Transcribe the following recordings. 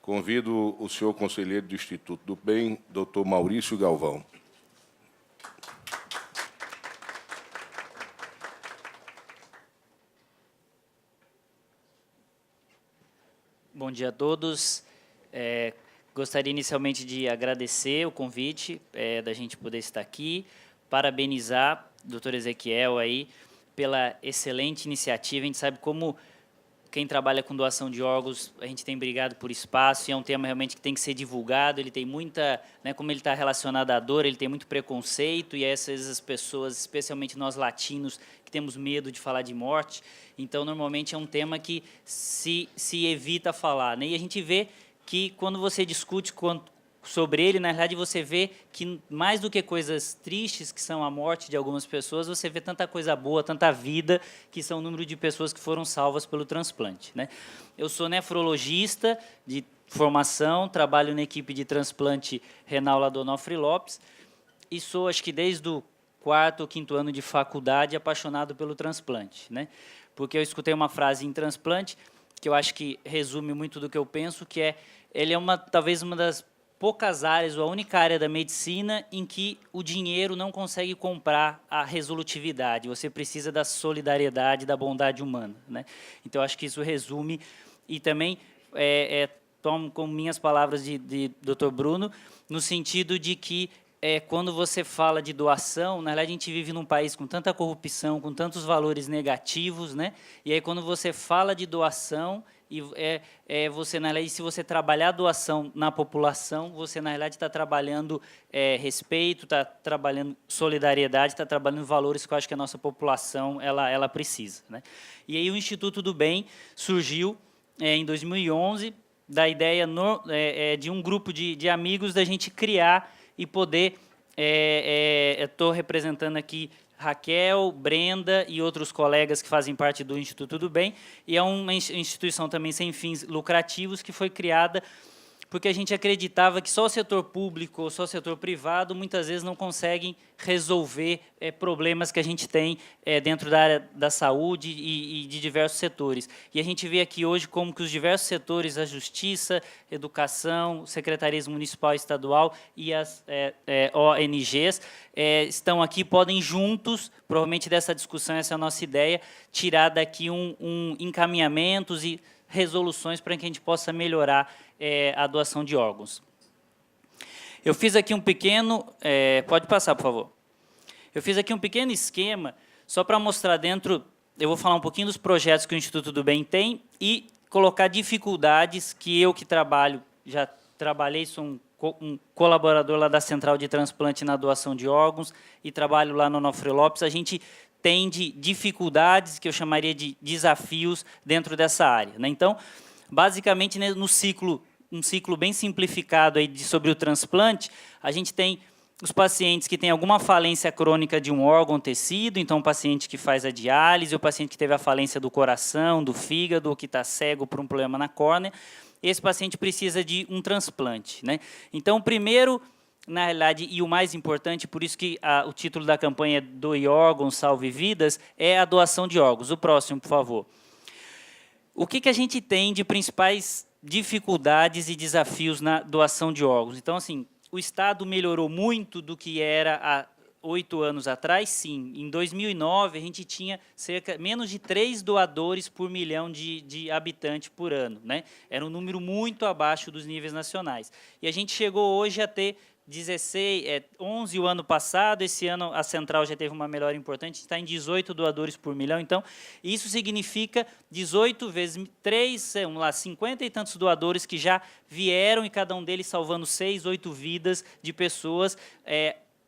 Convido o senhor conselheiro do Instituto do Bem, doutor Maurício Galvão. Bom dia a todos. Gostaria inicialmente de agradecer o convite da gente poder estar aqui, parabenizar o doutor Ezequiel aí pela excelente iniciativa. A gente sabe como quem trabalha com doação de órgãos, a gente tem brigado por espaço, e é um tema realmente que tem que ser divulgado. Ele tem muita, como ele está relacionado à dor, ele tem muito preconceito, e às vezes as pessoas, especialmente nós latinos, que temos medo de falar de morte. Então, normalmente é um tema que se evita falar, né? E a gente vê que quando você discute sobre ele, na realidade você vê que mais do que coisas tristes, que são a morte de algumas pessoas, você vê tanta coisa boa, tanta vida, que são o número de pessoas que foram salvas pelo transplante, né? Eu sou nefrologista de formação, trabalho na equipe de transplante renal lá do Onofre Lopes, e sou, acho que desde o 4º ou 5º ano de faculdade, apaixonado pelo transplante, né? Porque eu escutei uma frase em transplante, que eu acho que resume muito do que eu penso, que ele é talvez uma das poucas áreas, ou a única área da medicina em que o dinheiro não consegue comprar a resolutividade. Você precisa da solidariedade, da bondade humana, né? Então, acho que isso resume, e também tomo como minhas palavras de Dr. Bruno, no sentido de que quando você fala de doação, na verdade a gente vive num país com tanta corrupção, com tantos valores negativos, né? E aí quando você fala de doação, você, na realidade, se você trabalhar a doação na população, você, na realidade, está trabalhando respeito, está trabalhando solidariedade, está trabalhando valores que eu acho que a nossa população ela precisa, né? E aí o Instituto do Bem surgiu em 2011, da ideia de um grupo de amigos da gente criar e poder, estou representando aqui Raquel, Brenda e outros colegas que fazem parte do Instituto do Bem, e é uma instituição também sem fins lucrativos que foi criada porque a gente acreditava que só o setor público ou só o setor privado muitas vezes não conseguem resolver problemas que a gente tem dentro da área da saúde e de diversos setores. E a gente vê aqui hoje como que os diversos setores, a justiça, educação, secretarias municipal e estadual e as ONGs estão aqui, podem juntos, provavelmente dessa discussão, essa é a nossa ideia, tirar daqui encaminhamentos e resoluções para que a gente possa melhorar a doação de órgãos. Eu fiz aqui um pequeno... pode passar, por favor. Eu fiz aqui um pequeno esquema, só para mostrar dentro... Eu vou falar um pouquinho dos projetos que o Instituto do Bem tem e colocar dificuldades que eu que trabalho, já trabalhei, sou um colaborador lá da Central de Transplante na doação de órgãos e trabalho lá no Onofre Lopes. A gente tem de dificuldades, que eu chamaria de desafios dentro dessa área, né? Então, basicamente, né, um ciclo bem simplificado aí sobre o transplante, a gente tem os pacientes que têm alguma falência crônica de um órgão, tecido, então o paciente que faz a diálise, o paciente que teve a falência do coração, do fígado, ou que está cego por um problema na córnea, esse paciente precisa de um transplante, né? Então, primeiro, na realidade, e o mais importante, por isso que o título da campanha é Doe Órgãos, Salve Vidas, é a doação de órgãos. O próximo, por favor. O que a gente tem de principais dificuldades e desafios na doação de órgãos? Então, assim, o Estado melhorou muito do que era há 8 anos atrás, sim. Em 2009, a gente tinha menos de 3 doadores por milhão de habitantes por ano, né? Era um número muito abaixo dos níveis nacionais. E a gente chegou hoje a ter 11 o ano passado, esse ano a Central já teve uma melhora importante, está em 18 doadores por milhão. Então, isso significa 18 vezes 3, vamos lá, 50 e tantos doadores que já vieram e cada um deles salvando 6, 8 vidas de pessoas.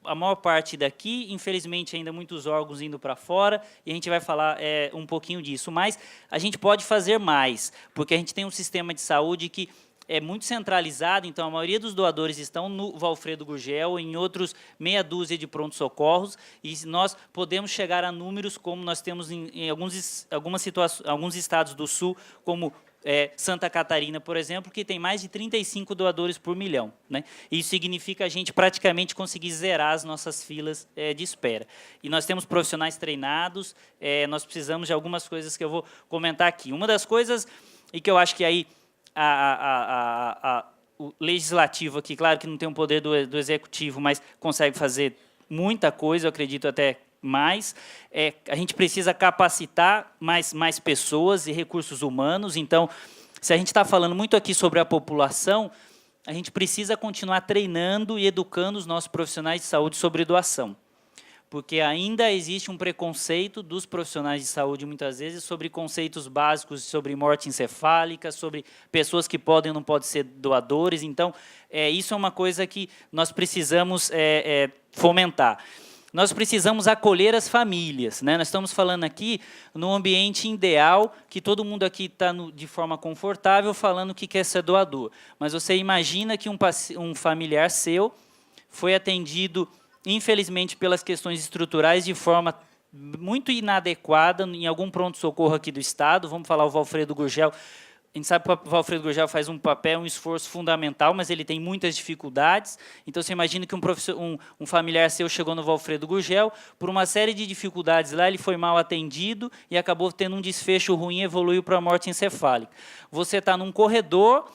A maior parte daqui, infelizmente, ainda muitos órgãos indo para fora, e a gente vai falar um pouquinho disso. Mas a gente pode fazer mais, porque a gente tem um sistema de saúde que é muito centralizado, então a maioria dos doadores estão no Valfredo Gurgel, em outros meia dúzia de pronto-socorros, e nós podemos chegar a números como nós temos em alguns estados do Sul, como Santa Catarina, por exemplo, que tem mais de 35 doadores por milhão, né? Isso significa a gente praticamente conseguir zerar as nossas filas de espera. E nós temos profissionais treinados, nós precisamos de algumas coisas que eu vou comentar aqui. Uma das coisas, e que eu acho que aí o legislativo aqui, claro que não tem o poder do executivo, mas consegue fazer muita coisa, eu acredito até mais. A gente precisa capacitar mais pessoas e recursos humanos. Então, se a gente está falando muito aqui sobre a população, a gente precisa continuar treinando e educando os nossos profissionais de saúde sobre doação. Porque ainda existe um preconceito dos profissionais de saúde, muitas vezes, sobre conceitos básicos, sobre morte encefálica, sobre pessoas que podem ou não podem ser doadores. Então, isso é uma coisa que nós precisamos fomentar. Nós precisamos acolher as famílias, né? Nós estamos falando aqui num ambiente ideal, que todo mundo aqui está de forma confortável falando que quer ser doador. Mas você imagina que um familiar seu foi atendido, infelizmente, pelas questões estruturais, de forma muito inadequada, em algum pronto-socorro aqui do Estado. Vamos falar o Valfredo Gurgel. A gente sabe que o Valfredo Gurgel faz um esforço fundamental, mas ele tem muitas dificuldades. Então, você imagina que um familiar seu chegou no Valfredo Gurgel, por uma série de dificuldades lá, ele foi mal atendido e acabou tendo um desfecho ruim e evoluiu para a morte encefálica. Você está num corredor,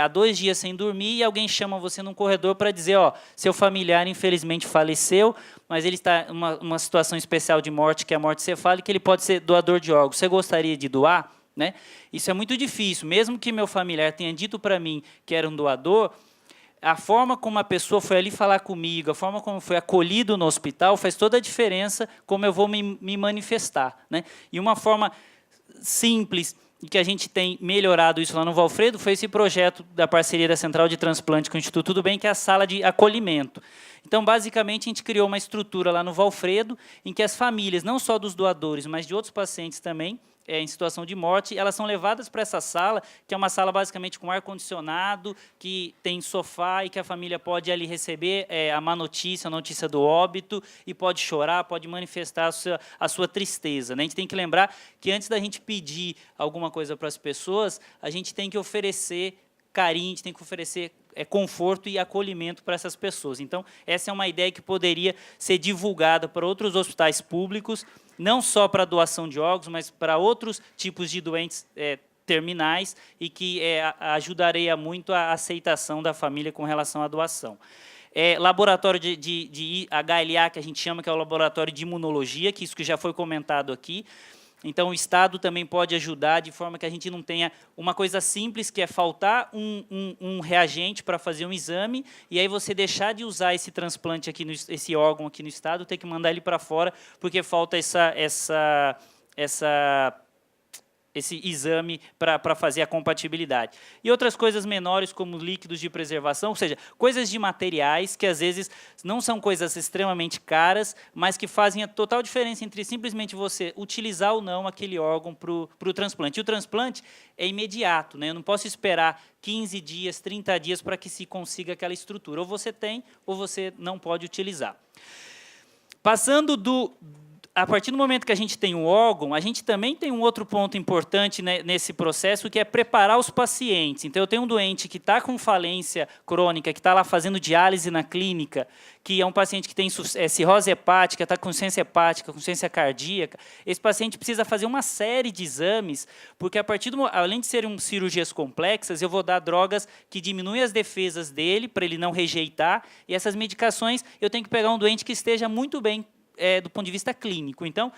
há 2 dias sem dormir, e alguém chama você num corredor para dizer, seu familiar infelizmente faleceu, mas ele está em uma situação especial de morte, que é a morte encefálica, ele pode ser doador de órgãos. Você gostaria de doar? Né? Isso é muito difícil. Mesmo que meu familiar tenha dito para mim que era um doador, a forma como a pessoa foi ali falar comigo, a forma como foi acolhido no hospital, faz toda a diferença como eu vou me manifestar. Né? E uma forma simples e que a gente tem melhorado isso lá no Valfredo foi esse projeto da parceria da Central de Transplante com o Instituto Tudo Bem, que é a sala de acolhimento. Então, basicamente, a gente criou uma estrutura lá no Valfredo, em que as famílias, não só dos doadores, mas de outros pacientes também, em situação de morte, elas são levadas para essa sala, que é uma sala basicamente com ar-condicionado, que tem sofá e que a família pode ali receber a má notícia, a notícia do óbito, e pode chorar, pode manifestar a sua tristeza. Né? A gente tem que lembrar que antes da gente pedir alguma coisa para as pessoas, a gente tem que oferecer carinho, a gente tem que oferecer conforto e acolhimento para essas pessoas. Então, essa é uma ideia que poderia ser divulgada para outros hospitais públicos, não só para doação de órgãos, mas para outros tipos de doentes terminais, e que ajudaria muito a aceitação da família com relação à doação. Laboratório de HLA, que a gente chama, que é o laboratório de imunologia, que isso que já foi comentado aqui. Então, o Estado também pode ajudar, de forma que a gente não tenha uma coisa simples, que é faltar um reagente para fazer um exame, e aí você deixar de usar esse transplante aqui, esse órgão aqui no Estado, ter que mandar ele para fora, porque falta esse exame para fazer a compatibilidade. E outras coisas menores, como líquidos de preservação, ou seja, coisas de materiais que, às vezes, não são coisas extremamente caras, mas que fazem a total diferença entre simplesmente você utilizar ou não aquele órgão para o transplante. E o transplante é imediato, né? Eu não posso esperar 15 dias, 30 dias para que se consiga aquela estrutura. Ou você tem, ou você não pode utilizar. Passando a partir do momento que a gente tem um órgão, a gente também tem um outro ponto importante, né, nesse processo, que é preparar os pacientes. Então, eu tenho um doente que está com falência crônica, que está lá fazendo diálise na clínica, que é um paciente que tem cirrose hepática, está com insuficiência hepática, com insuficiência cardíaca. Esse paciente precisa fazer uma série de exames, porque, além de serem cirurgias complexas, eu vou dar drogas que diminuem as defesas dele, para ele não rejeitar, e essas medicações eu tenho que pegar um doente que esteja muito bem do ponto de vista clínico. Então,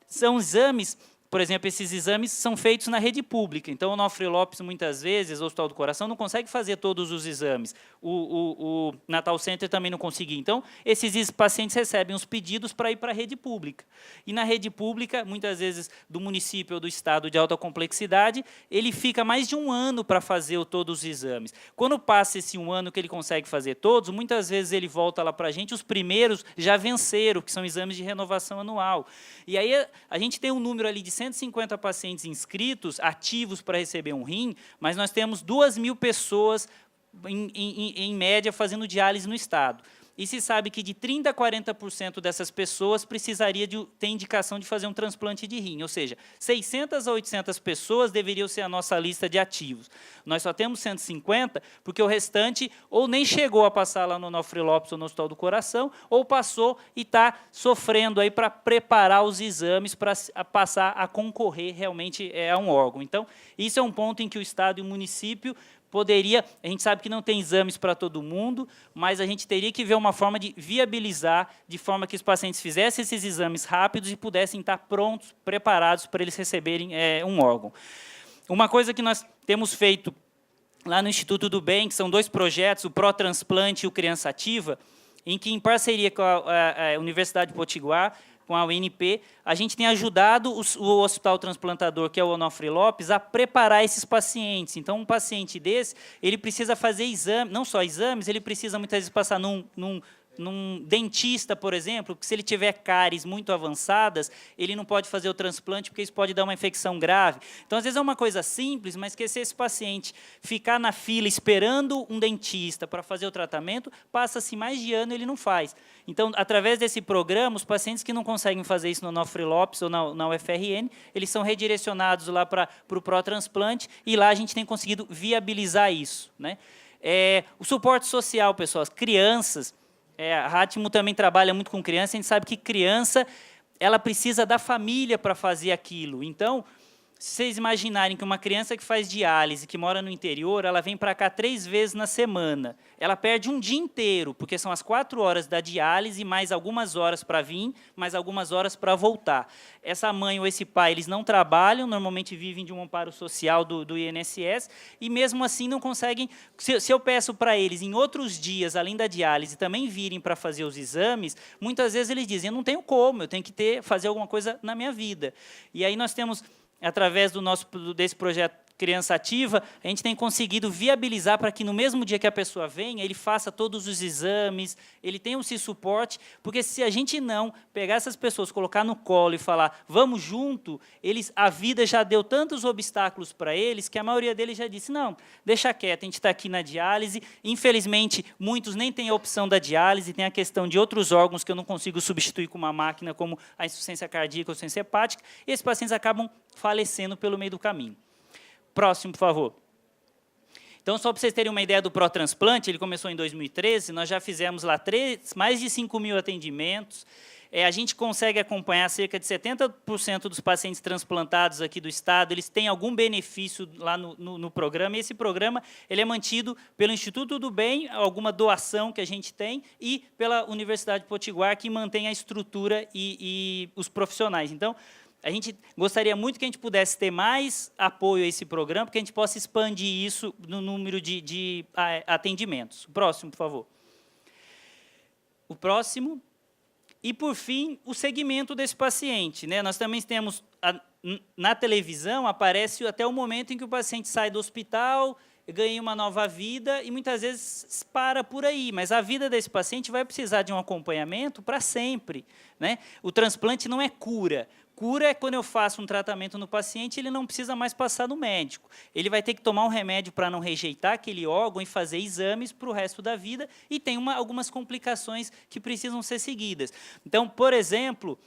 são exames, por exemplo, esses exames são feitos na rede pública. Então, o Onofre Lopes, muitas vezes, o Hospital do Coração, não consegue fazer todos os exames. O Natal Center também não conseguia. Então, esses pacientes recebem os pedidos para ir para a rede pública. E na rede pública, muitas vezes, do município ou do estado de alta complexidade, ele fica mais de 1 ano para fazer todos os exames. Quando passa esse 1 ano que ele consegue fazer todos, muitas vezes ele volta lá para a gente, os primeiros já venceram, que são exames de renovação anual. E aí a gente tem um número ali de 150 pacientes inscritos, ativos para receber um rim, mas nós temos 2.000 pessoas, em média, fazendo diálise no estado. e se sabe que de 30% a 40% dessas pessoas precisaria ter indicação de fazer um transplante de rim, ou seja, 600 a 800 pessoas deveriam ser a nossa lista de ativos. Nós só temos 150, porque o restante ou nem chegou a passar lá no Onofre Lopes ou no Hospital do Coração, ou passou e está sofrendo aí para preparar os exames para passar a concorrer realmente a um órgão. Então, isso é um ponto em que o Estado e o município poderia, a gente sabe que não tem exames para todo mundo, mas a gente teria que ver uma forma de viabilizar, de forma que os pacientes fizessem esses exames rápidos e pudessem estar prontos, preparados para eles receberem um órgão. Uma coisa que nós temos feito lá no Instituto do Bem, que são 2 projetos, o Pró-Transplante e o Criança Ativa, em que, em parceria com a Universidade de Potiguar, com a UNP, a gente tem ajudado o hospital transplantador, que é o Onofre Lopes, a preparar esses pacientes. Então, um paciente desse, ele precisa fazer exame, não só exames, ele precisa muitas vezes passar num dentista, por exemplo, porque se ele tiver cáries muito avançadas, ele não pode fazer o transplante, porque isso pode dar uma infecção grave. Então, às vezes é uma coisa simples, mas que se esse paciente ficar na fila esperando um dentista para fazer o tratamento, passa-se mais de ano e ele não faz. Então, através desse programa, os pacientes que não conseguem fazer isso no Onofre Lopes ou na UFRN, eles são redirecionados lá para o pró-transplante, e lá a gente tem conseguido viabilizar isso, né? O suporte social, pessoal, as crianças. A Rátimo também trabalha muito com criança, a gente sabe que criança ela precisa da família para fazer aquilo. Então, se vocês imaginarem que uma criança que faz diálise, que mora no interior, ela vem para cá 3 vezes na semana. Ela perde um dia inteiro, porque são as 4 horas da diálise, mais algumas horas para vir, mais algumas horas para voltar. Essa mãe ou esse pai, eles não trabalham, normalmente vivem de um amparo social do INSS, e mesmo assim não conseguem... Se eu peço para eles, em outros dias, além da diálise, também virem para fazer os exames, muitas vezes eles dizem, eu não tenho como, eu tenho que fazer alguma coisa na minha vida. E aí nós temos... Através desse projeto Criança Ativa, a gente tem conseguido viabilizar para que, no mesmo dia que a pessoa venha, ele faça todos os exames, ele tenha esse suporte, porque se a gente não pegar essas pessoas, colocar no colo e falar, vamos junto, a vida já deu tantos obstáculos para eles, que a maioria deles já disse, não, deixa quieto, a gente está aqui na diálise, infelizmente, muitos nem têm a opção da diálise, tem a questão de outros órgãos que eu não consigo substituir com uma máquina, como a insuficiência cardíaca ou insuficiência hepática, e esses pacientes acabam falecendo pelo meio do caminho. Próximo, por favor. Então, só para vocês terem uma ideia do pró-transplante, ele começou em 2013, nós já fizemos lá mais de 5.000 atendimentos, a gente consegue acompanhar cerca de 70% dos pacientes transplantados aqui do Estado, eles têm algum benefício lá no programa, e esse programa ele é mantido pelo Instituto do Bem, alguma doação que a gente tem, e pela Universidade de Potiguar, que mantém a estrutura e os profissionais. Então, a gente gostaria muito que a gente pudesse ter mais apoio a esse programa, porque a gente possa expandir isso no número de atendimentos. O próximo, por favor. O próximo. E, por fim, o segmento desse paciente, né? Nós também temos, na televisão, aparece até o momento em que o paciente sai do hospital, ganha uma nova vida e, muitas vezes, para por aí. Mas a vida desse paciente vai precisar de um acompanhamento para sempre, né? O transplante não é cura. Cura é quando eu faço um tratamento no paciente, ele não precisa mais passar no médico. Ele vai ter que tomar um remédio para não rejeitar aquele órgão e fazer exames para o resto da vida, e tem algumas complicações que precisam ser seguidas. Então, por exemplo,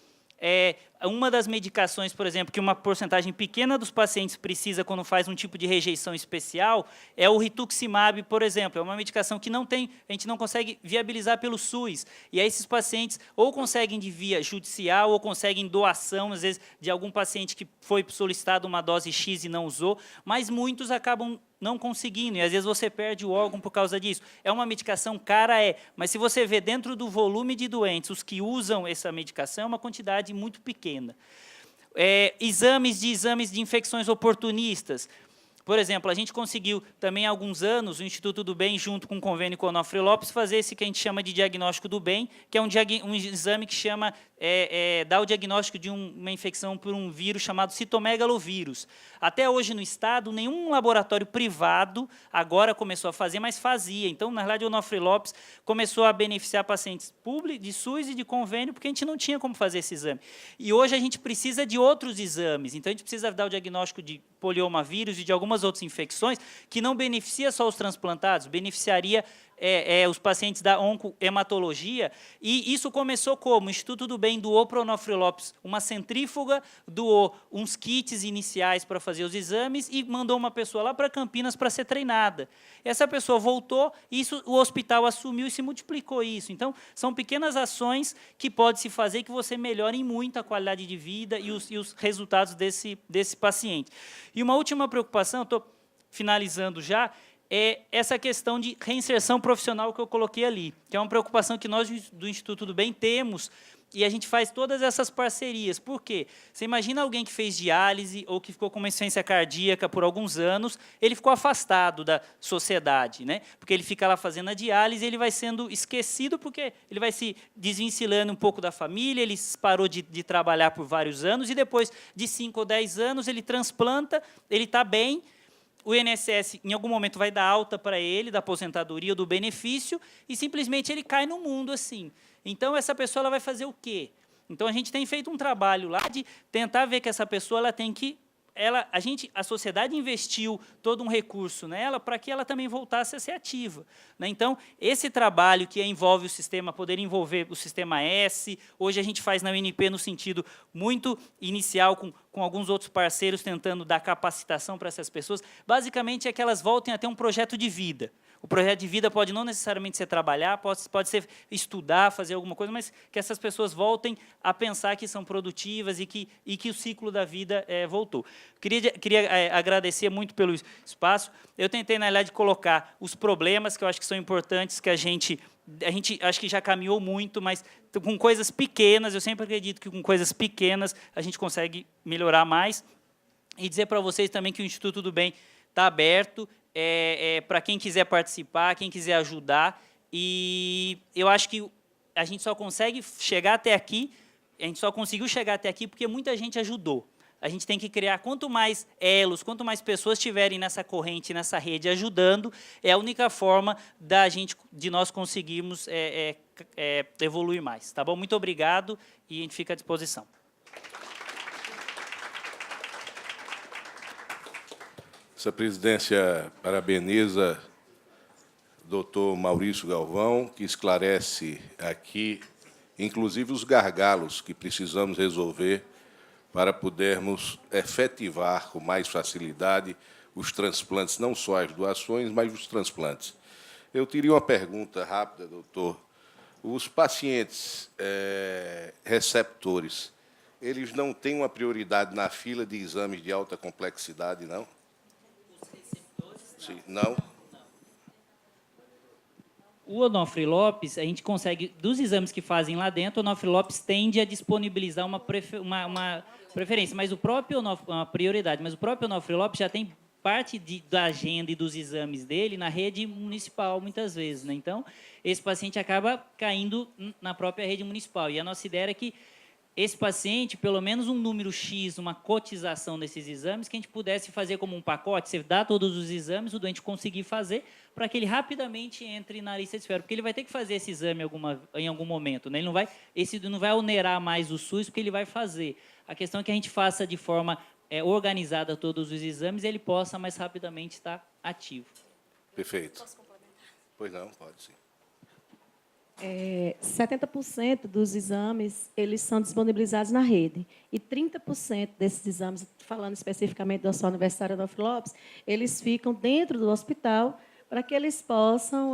uma das medicações, por exemplo, que uma porcentagem pequena dos pacientes precisa quando faz um tipo de rejeição especial, é o rituximab, por exemplo. É uma medicação que a gente não consegue viabilizar pelo SUS. E aí esses pacientes ou conseguem de via judicial ou conseguem doação, às vezes, de algum paciente que foi solicitado uma dose X e não usou, mas muitos acabam não conseguindo, e às vezes você perde o órgão por causa disso. É uma medicação cara, mas se você vê dentro do volume de doentes, os que usam essa medicação, é uma quantidade muito pequena. Exames de infecções oportunistas. Por exemplo, a gente conseguiu também há alguns anos, o Instituto do Bem, junto com o convênio com o Onofre Lopes, fazer esse que a gente chama de diagnóstico do bem, que é um exame que chama, dá o diagnóstico de uma infecção por um vírus chamado citomegalovírus. Até hoje no Estado, nenhum laboratório privado agora começou a fazer, mas fazia. Então, na verdade, o Onofre Lopes começou a beneficiar pacientes públicos, de SUS e de convênio, porque a gente não tinha como fazer esse exame. E hoje a gente precisa de outros exames, então a gente precisa dar o diagnóstico de poliomavírus e de algumas outras infecções que não beneficia só os transplantados, beneficiaria os pacientes da oncohematologia, e isso começou como? O Instituto do Bem doou para o Onofre Lopes uma centrífuga, doou uns kits iniciais para fazer os exames e mandou uma pessoa lá para Campinas para ser treinada. Essa pessoa voltou, e o hospital assumiu e se multiplicou isso. Então, são pequenas ações que pode se fazer que você melhore muito a qualidade de vida e os resultados desse paciente. E uma última preocupação, estou finalizando já, é essa questão de reinserção profissional que eu coloquei ali, que é uma preocupação que nós do Instituto do Bem temos, e a gente faz todas essas parcerias. Por quê? Você imagina alguém que fez diálise ou que ficou com uma insuficiência cardíaca por alguns anos, ele ficou afastado da sociedade, né? Porque ele fica lá fazendo a diálise, ele vai sendo esquecido porque ele vai se desvencilhando um pouco da família, ele parou de trabalhar por vários anos, e depois de 5 ou 10 anos ele transplanta, ele está bem, o INSS, em algum momento, vai dar alta para ele, da aposentadoria ou do benefício, e simplesmente ele cai no mundo assim. Então, essa pessoa ela vai fazer o quê? Então, a gente tem feito um trabalho lá de tentar ver que essa pessoa ela tem que... a sociedade investiu todo um recurso nela para que ela também voltasse a ser ativa, né? Então, esse trabalho que envolve o sistema, poder envolver o sistema S, hoje a gente faz na UNP no sentido muito inicial, com alguns outros parceiros tentando dar capacitação para essas pessoas, basicamente é que elas voltem a ter um projeto de vida. O projeto de vida pode não necessariamente ser trabalhar, pode ser estudar, fazer alguma coisa, mas que essas pessoas voltem a pensar que são produtivas e que o ciclo da vida voltou. Queria agradecer muito pelo espaço. Eu tentei, na realidade, colocar os problemas que eu acho que são importantes, que a gente acho que já caminhou muito, mas com coisas pequenas, eu sempre acredito que com coisas pequenas a gente consegue melhorar mais. E dizer para vocês também que o Instituto do Bem está aberto, para quem quiser participar, quem quiser ajudar, e eu acho que a gente só consegue chegar até aqui, a gente só conseguiu chegar até aqui porque muita gente ajudou. A gente tem que criar, quanto mais elos, quanto mais pessoas estiverem nessa corrente, nessa rede ajudando, é a única forma de nós conseguirmos evoluir mais. Tá bom? Muito obrigado e a gente fica à disposição. Essa presidência parabeniza o doutor Maurício Galvão, que esclarece aqui, inclusive, os gargalos que precisamos resolver para podermos efetivar com mais facilidade os transplantes, não só as doações, mas os transplantes. Eu teria uma pergunta rápida, doutor. Os pacientes receptores, eles não têm uma prioridade na fila de exames de alta complexidade, não? Sim, não? O Onofre Lopes, a gente consegue, dos exames que fazem lá dentro, o Onofre Lopes tende a disponibilizar uma preferência, mas o próprio uma prioridade, mas o próprio Onofre Lopes já tem parte da agenda e dos exames dele na rede municipal, muitas vezes, né? Então, esse paciente acaba caindo na própria rede municipal. E a nossa ideia era que esse paciente, pelo menos um número X, uma cotização desses exames, que a gente pudesse fazer como um pacote, você dá todos os exames, o doente conseguir fazer, para que ele rapidamente entre na lista de espera, porque ele vai ter que fazer esse exame em algum momento, né? Ele não vai onerar mais o SUS, porque ele vai fazer. A questão é que a gente faça de forma organizada todos os exames e ele possa mais rapidamente estar ativo. Perfeito. Posso complementar? Pois não, pode sim. 70% dos exames eles são disponibilizados na rede e 30% desses exames, falando especificamente do Hospital Universitário Onofre Lopes, eles ficam dentro do hospital para que eles possam